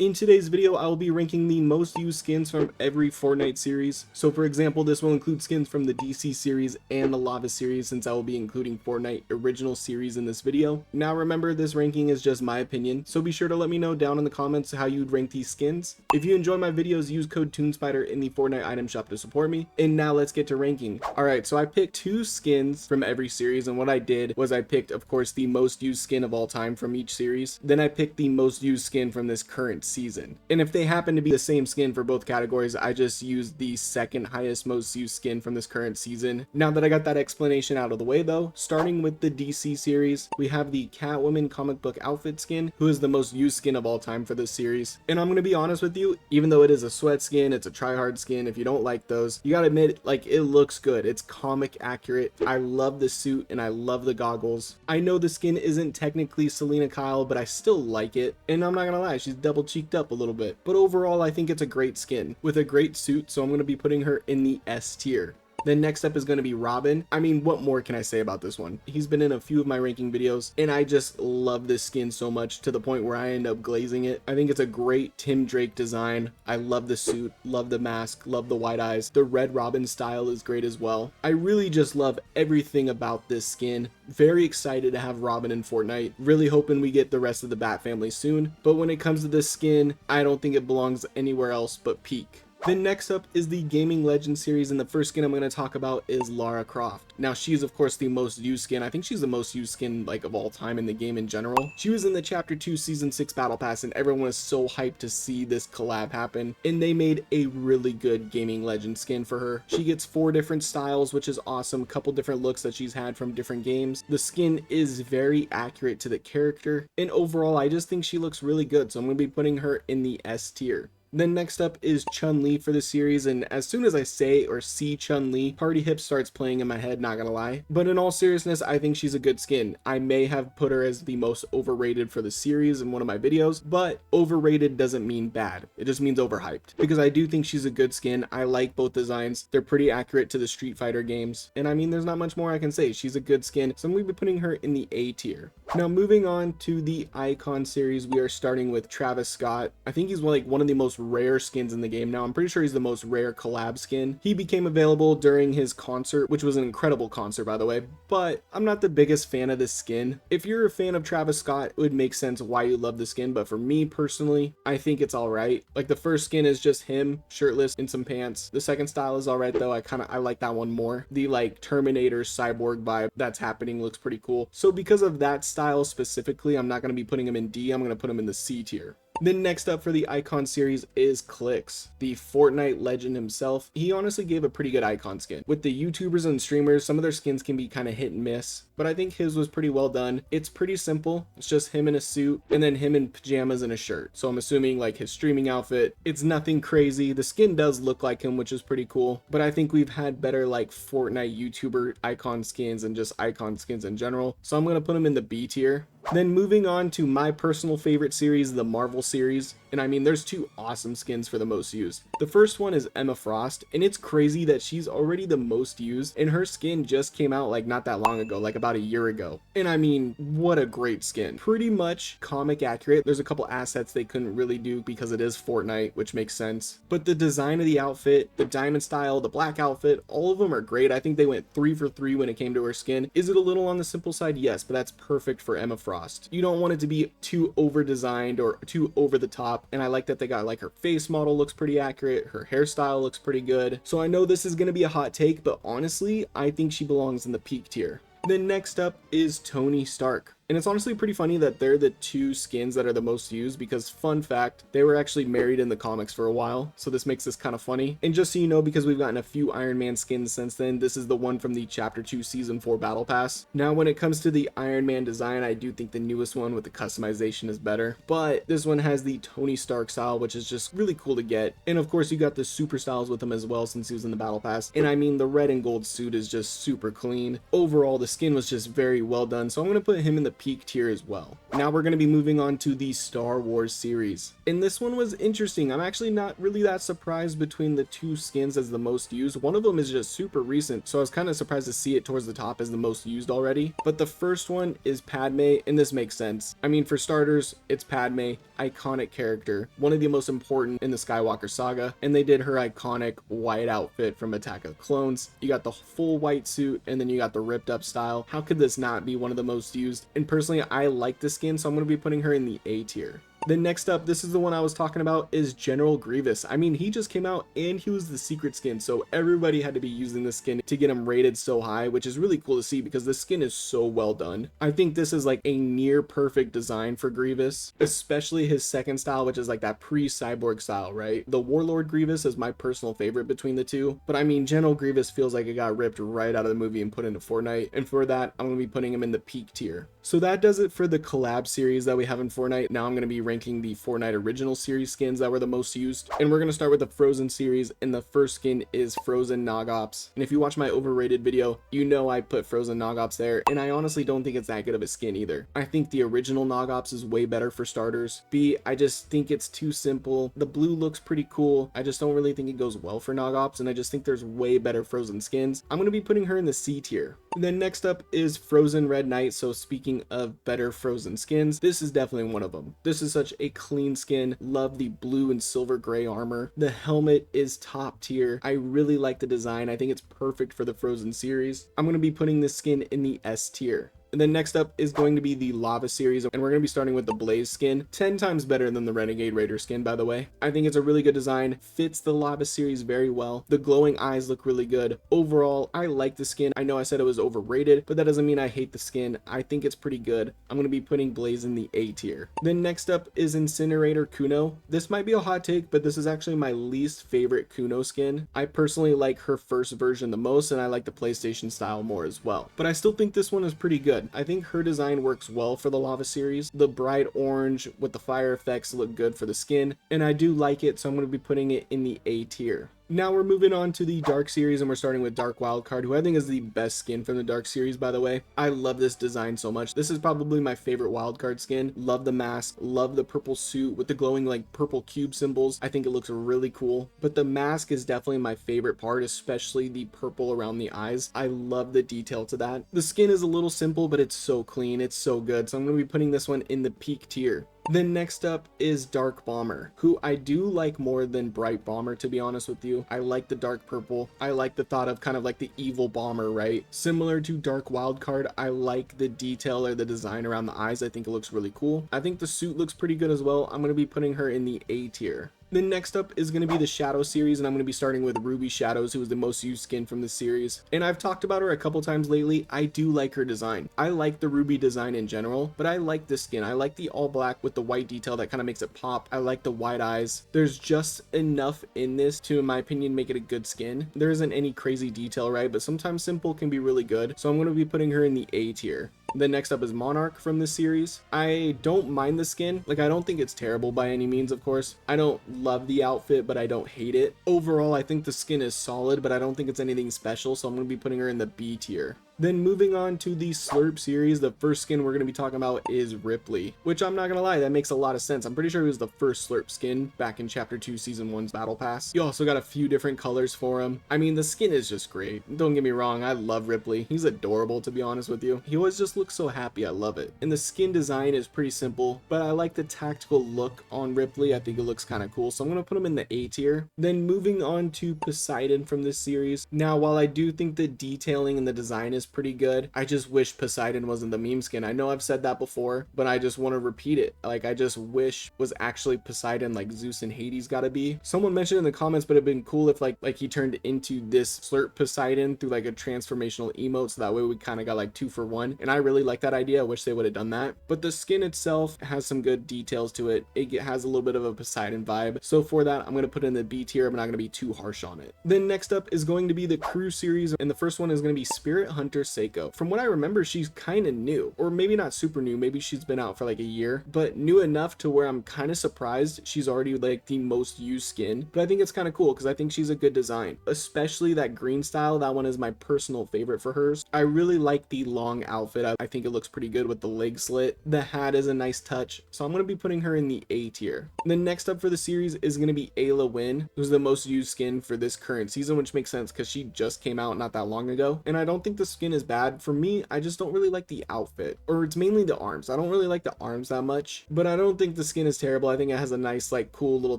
In today's video, I will be ranking the most used skins from every Fortnite series. So for example, this will include skins from the DC series and the Lava series, since I will be including Fortnite original series in this video. Now remember, this ranking is just my opinion, so be sure to let me know down in the comments how you'd rank these skins. If you enjoy my videos, use code TuneSpider in the Fortnite item shop to support me. And now let's get to ranking. Alright, so I picked 2 skins from every series, and what I did was I picked, of course, the most used skin of all time from each series. Then I picked the most used skin from this current season. And if they happen to be the same skin for both categories, I just used the second highest most used skin from this current season. Now that I got that explanation out of the way though, starting with the DC series, we have the Catwoman comic book outfit skin, who is the most used skin of all time for this series. And I'm gonna be honest with you, even though it is a sweat skin, it's a tryhard skin, if you don't like those, you gotta admit, like, it looks good. It's comic accurate. I love the suit and I love the goggles. I know the skin isn't technically Selena Kyle, but I still like it. And I'm not gonna lie, she's double cheeked up a little bit. But overall, I think it's a great skin with a great suit, so I'm gonna be putting her in the S tier. Then next up is going to be Robin. I mean, what more can I say about this one? He's been in a few of my ranking videos, and I just love this skin so much to the point where I end up glazing it. I think it's a great Tim Drake design. I love the suit, love the mask, love the white eyes. The red Robin style is great as well. I really just love everything about this skin. Very excited to have Robin in Fortnite. Really hoping we get the rest of the Bat family soon. But when it comes to this skin, I don't think it belongs anywhere else but Peak. Then next up is the Gaming Legend series, and the first skin I'm going to talk about is Lara Croft. Now she's of course the most used skin. I think she's the most used skin like of all time in the game in general. She was in the Chapter 2 Season 6 Battle Pass, and everyone was so hyped to see this collab happen, and they made a really good Gaming Legend skin for her. She gets 4 different styles, which is awesome. Couple different looks that she's had from different games. The skin is very accurate to the character, and overall I just think she looks really good, so I'm going to be putting her in the S tier. Then next up is Chun-Li for the series, and as soon as I say or see Chun-Li, Party Hip starts playing in my head, not gonna lie. But in all seriousness, I think she's a good skin. I may have put her as the most overrated for the series in one of my videos, but overrated doesn't mean bad. It just means overhyped. Because I do think she's a good skin. I like both designs. They're pretty accurate to the Street Fighter games. And I mean, there's not much more I can say. She's a good skin, so I'm going to be putting her in the A tier. Now moving on to the Icon series, we are starting with Travis Scott. I think he's like one of the most rare skins in the game. Now I'm pretty sure he's the most rare collab skin. He became available during his concert, which was an incredible concert by the way, but I'm not the biggest fan of this skin. If you're a fan of Travis Scott, it would make sense why you love the skin, but for me personally, I think it's alright. Like the first skin is just him shirtless in some pants. The second style is alright though. I like that one more. The like Terminator cyborg vibe that's happening looks pretty cool. So because of that style specifically, I'm not going to be putting him in D. I'm going to put him in the C tier. Then next up for the Icon series is Clix, the Fortnite legend himself. He honestly gave a pretty good Icon skin. With the YouTubers and streamers, some of their skins can be kind of hit and miss, but I think his was pretty well done. It's pretty simple. It's just him in a suit and then him in pajamas and a shirt. So I'm assuming like his streaming outfit. It's nothing crazy. The skin does look like him, which is pretty cool, but I think we've had better like Fortnite YouTuber Icon skins and just Icon skins in general. So I'm going to put him in the B tier. Then moving on to my personal favorite series, the Marvel series. And I mean, there's 2 awesome skins for the most used. The first one is Emma Frost, and it's crazy that she's already the most used, and her skin just came out like not that long ago, like about a year ago. And I mean, what a great skin. Pretty much comic accurate. There's a couple assets they couldn't really do because it is Fortnite, which makes sense. But the design of the outfit, the diamond style, the black outfit, all of them are great. I think they went 3 for 3 when it came to her skin. Is it a little on the simple side? Yes, but that's perfect for Emma Frost. You don't want it to be too over designed or too over the top, and I like that they got like her face model looks pretty accurate, her hairstyle looks pretty good. So I know this is going to be a hot take, but honestly I think she belongs in the Peak tier. Then next up is Tony Stark. And it's honestly pretty funny that they're the 2 skins that are the most used because, fun fact, they were actually married in the comics for a while, so this makes this kind of funny. And just so you know, because we've gotten a few Iron Man skins since then, this is the one from the Chapter 2 Season 4 Battle Pass. Now when it comes to the Iron Man design, I do think the newest one with the customization is better, but this one has the Tony Stark style, which is just really cool to get. And of course you got the super styles with him as well since he was in the Battle Pass. And I mean, the red and gold suit is just super clean. Overall, the skin was just very well done, so I'm going to put him in the peak tier as well. Now we're going to be moving on to the Star Wars series. And this one was interesting. I'm actually not really that surprised between the two skins as the most used. One of them is just super recent, so I was kind of surprised to see it towards the top as the most used already. But the first one is Padme, and this makes sense. I mean, for starters, it's Padme, iconic character, one of the most important in the Skywalker saga, and they did her iconic white outfit from Attack of the Clones. You got the full white suit, and then you got the ripped up style. How could this not be one of the most used? And personally, I like the skin, so I'm going to be putting her in the A tier. Then next up, this is the one I was talking about, is General Grievous. I mean, he just came out and he was the secret skin, so everybody had to be using this skin to get him rated so high, which is really cool to see because the skin is so well done. I think this is like a near perfect design for Grievous, especially his second style, which is like that pre-cyborg style, right? The Warlord Grievous is my personal favorite between the two, but I mean, General Grievous feels like it got ripped right out of the movie and put into Fortnite, and for that, I'm going to be putting him in the peak tier. So that does it for the collab series that we have in Fortnite. Now I'm going to be ranking the Fortnite original series skins that were the most used, and we're going to start with the Frozen series, and the first skin is Frozen Nogops. And if you watch my overrated video, you know I put Frozen Nogops there, and I honestly don't think it's that good of a skin either. I think the original Nogops is way better for starters. B, I just think it's too simple. The blue looks pretty cool. I just don't really think it goes well for Nogops, and I just think there's way better Frozen skins. I'm going to be putting her in the C tier. And then next up is Frozen Red Knight. So speaking of better Frozen skins, this is definitely one of them. This is such a clean skin. Love the blue and silver gray armor. The helmet is top tier. I really like the design. I think it's perfect for the Frozen series. I'm going to be putting this skin in the S tier. And then next up is going to be the Lava series, and we're going to be starting with the Blaze skin. 10 times better than the Renegade Raider skin, by the way. I think it's a really good design, fits the Lava series very well. The glowing eyes look really good. Overall, I like the skin. I know I said it was overrated, but that doesn't mean I hate the skin. I think it's pretty good. I'm going to be putting Blaze in the A tier. Then next up is Incinerator Kuno. This might be a hot take, but this is actually my least favorite Kuno skin. I personally like her first version the most, and I like the PlayStation style more as well. But I still think this one is pretty good. I think her design works well for the Lava series. The bright orange with the fire effects look good for the skin, and I do like it, so I'm going to be putting it in the A tier. Now we're moving on to the Dark series, and we're starting with Dark Wildcard, who I think is the best skin from the Dark series, by the way. I love this design so much. This is probably my favorite Wildcard skin. Love the mask, love the purple suit with the glowing like purple cube symbols. I think it looks really cool, but the mask is definitely my favorite part, especially the purple around the eyes. I love the detail to that. The skin is a little simple, but it's so clean. It's so good. So I'm going to be putting this one in the peak tier. Then next up is Dark Bomber, who I do like more than Bright Bomber, to be honest with you. I like the dark purple. I like the thought of kind of like the evil bomber, right? Similar to Dark Wildcard, I like the detail or the design around the eyes. I think it looks really cool. I think the suit looks pretty good as well. I'm going to be putting her in the A tier. Then next up is going to be the Shadow series, and I'm going to be starting with Ruby Shadows, who is the most used skin from this series. And I've talked about her a couple times lately. I do like her design. I like the Ruby design in general, but I like this skin. I like the all black with the white detail that kind of makes it pop. I like the white eyes. There's just enough in this to, in my opinion, make it a good skin. There isn't any crazy detail, right? But sometimes simple can be really good. So I'm going to be putting her in the A tier. Then next up is Monarch from this series. I don't mind the skin. Like, I don't think it's terrible by any means, of course. I don't love the outfit, but I don't hate it. Overall, I think the skin is solid, but I don't think it's anything special, so I'm going to be putting her in the B tier. Then moving on to the Slurp series, the first skin we're going to be talking about is Ripley, which I'm not going to lie, that makes a lot of sense. I'm pretty sure he was the first Slurp skin back in Chapter 2, Season 1's Battle Pass. You also got a few different colors for him. I mean, the skin is just great. Don't get me wrong, I love Ripley. He's adorable, to be honest with you. He always just looks so happy. I love it. And the skin design is pretty simple, but I like the tactical look on Ripley. I think it looks kind of cool, so I'm going to put him in the A tier. Then moving on to Poseidon from this series. Now, while I do think the detailing and the design is pretty good, I just wish Poseidon wasn't the meme skin. I know I've said that before, but I just want to repeat it. Like, I just wish was actually Poseidon like Zeus and Hades gotta be. Someone mentioned in the comments, but it'd been cool if like he turned into this Slurp Poseidon through like a transformational emote, so that way we kind of got like 2 for 1. And I really like that idea. I wish they would have done that. But the skin itself has some good details to it. It has a little bit of a Poseidon vibe. So for that, I'm going to put it in the B tier. I'm not going to be too harsh on it. Then next up is going to be the Crew series, and the first one is going to be Spirit Hunter. character Seiko. From what I remember, she's kind of new, or maybe not super new, maybe she's been out for like a year, but new enough to where I'm kind of surprised she's already like the most used skin. But I think it's kind of cool because I think she's a good design, especially that green style. That one is my personal favorite for hers. I really like the long outfit. I think it looks pretty good with the leg slit. The hat is a nice touch, so I'm going to be putting her in the A tier. Then next up for the series is going to be Ayla Wynn, who's the most used skin for this current season, which makes sense because she just came out not that long ago. And I don't think the skin is bad. For me, I just don't really like the outfit, or it's mainly the arms. I don't really like the arms that much, but I don't think the skin is terrible. I think it has a nice, like, cool little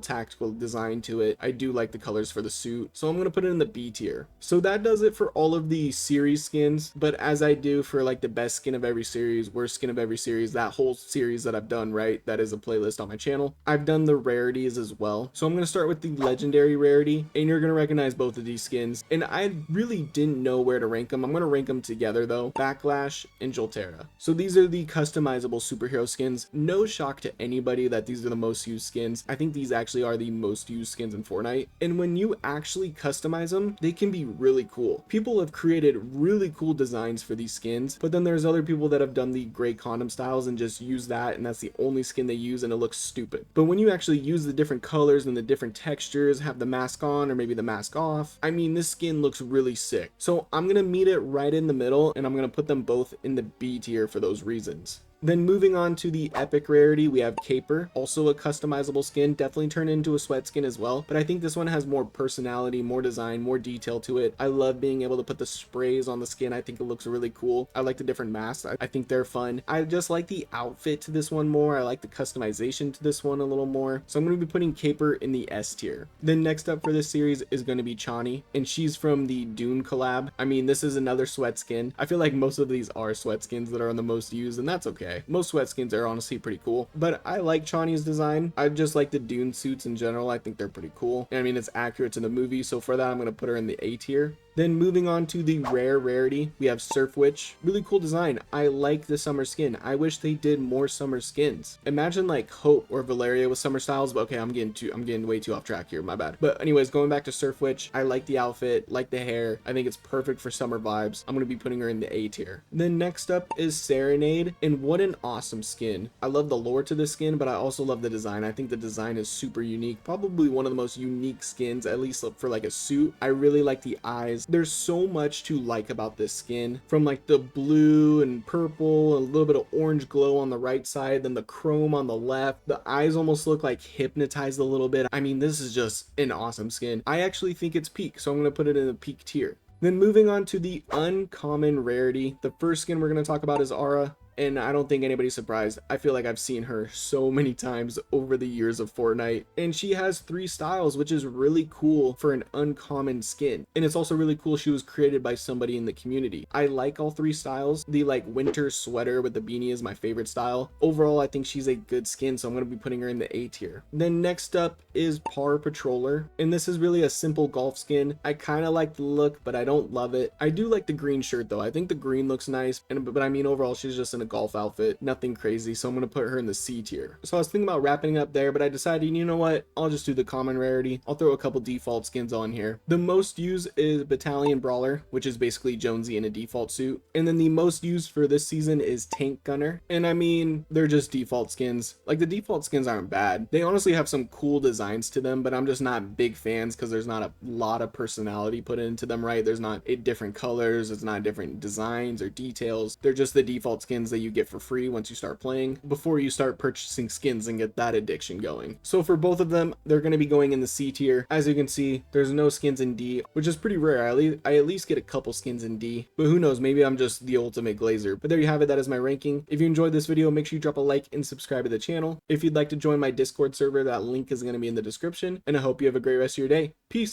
tactical design to it. I do like the colors for the suit, so I'm going to put it in the B tier. So that does it for all of the series skins, but as I do for like the best skin of every series, worst skin of every series, that whole series that I've done, right, that is a playlist on my channel, I've done the rarities as well. So I'm going to start with the legendary rarity, and you're going to recognize both of these skins, and I really didn't know where to rank them. I'm going to rank them together though: Backlash and Joltera. So these are the customizable superhero skins. No shock to anybody that these are the most used skins. I think these actually are the most used skins in Fortnite, and when you actually customize them, they can be really cool. People have created really cool designs for these skins, but then there's other people that have done the gray condom styles and just use that, and that's the only skin they use, and it looks stupid. But when you actually use the different colors and the different textures, have the mask on or maybe the mask off, I mean, this skin looks really sick. So I'm gonna meet it right in the middle, and I'm gonna put them both in the B tier for those reasons. Then moving on to the epic rarity, we have Caper, also a customizable skin, definitely turned into a sweat skin as well, but I think this one has more personality, more design, more detail to it. I love being able to put the sprays on the skin. I think it looks really cool. I like the different masks. I think they're fun. I just like the outfit to this one more. I like the customization to this one a little more. So I'm going to be putting Caper in the S tier. Then next up for this series is going to be Chani, and she's from the Dune collab. I mean, this is another sweat skin. I feel like most of these are sweat skins that are on the most used, and that's okay. Most sweat skins are honestly pretty cool, but I like Chani's design. I just like the Dune suits in general. I think they're pretty cool. I mean, it's accurate to the movie, so for that, I'm going to put her in the A tier. Then moving on to the rare rarity, we have Surf Witch. Really cool design. I like the summer skin. I wish they did more summer skins. Imagine like Hope or Valeria with summer styles, but okay, I'm getting way too off track here, my bad. But anyways, going back to Surf Witch, I like the outfit, like the hair. I think it's perfect for summer vibes. I'm going to be putting her in the A tier. Then next up is Serenade, and what an awesome skin. I love the lore to this skin, but I also love the design. I think the design is super unique. Probably one of the most unique skins, at least for like a suit. I really like the eyes. There's so much to like about this skin, from like the blue and purple, a little bit of orange glow on the right side, then the chrome on the left. The eyes almost look like hypnotized a little bit. I mean, this is just an awesome skin. I actually think it's peak, so I'm going to put it in the peak tier. Then moving on to the uncommon rarity, the first skin we're going to talk about is Aura. And I don't think anybody's surprised. I feel like I've seen her so many times over the years of Fortnite. And she has 3 styles, which is really cool for an uncommon skin. And it's also really cool she was created by somebody in the community. I like all 3 styles. The like winter sweater with the beanie is my favorite style. Overall, I think she's a good skin, so I'm going to be putting her in the A tier. Then next up is Par Patroller. And this is really a simple golf skin. I kind of like the look, but I don't love it. I do like the green shirt though. I think the green looks nice. But I mean, overall, she's just an a golf outfit, nothing crazy, so I'm gonna put her in the C tier. So I was thinking about wrapping up there, but I decided, you know what, I'll just do the common rarity. I'll throw a couple default skins on here. The most used is Battalion Brawler, which is basically Jonesy in a default suit, and then the most used for this season is Tank Gunner. And I mean, they're just default skins. Like, the default skins aren't bad. They honestly have some cool designs to them, but I'm just not big fans because there's not a lot of personality put into them, right? There's not different colors, it's not different designs or details. They're just the default skins that you get for free once you start playing, before you start purchasing skins and get that addiction going. So for both of them, they're going to be going in the C tier. As you can see, there's no skins in D, which is pretty rare. I at least get a couple skins in D, but who knows, maybe I'm just the ultimate glazer. But there you have it, that is my ranking. If you enjoyed this video, make sure you drop a like and subscribe to the channel. If you'd like to join my Discord server, that link is going to be in the description, and I hope you have a great rest of your day. Peace!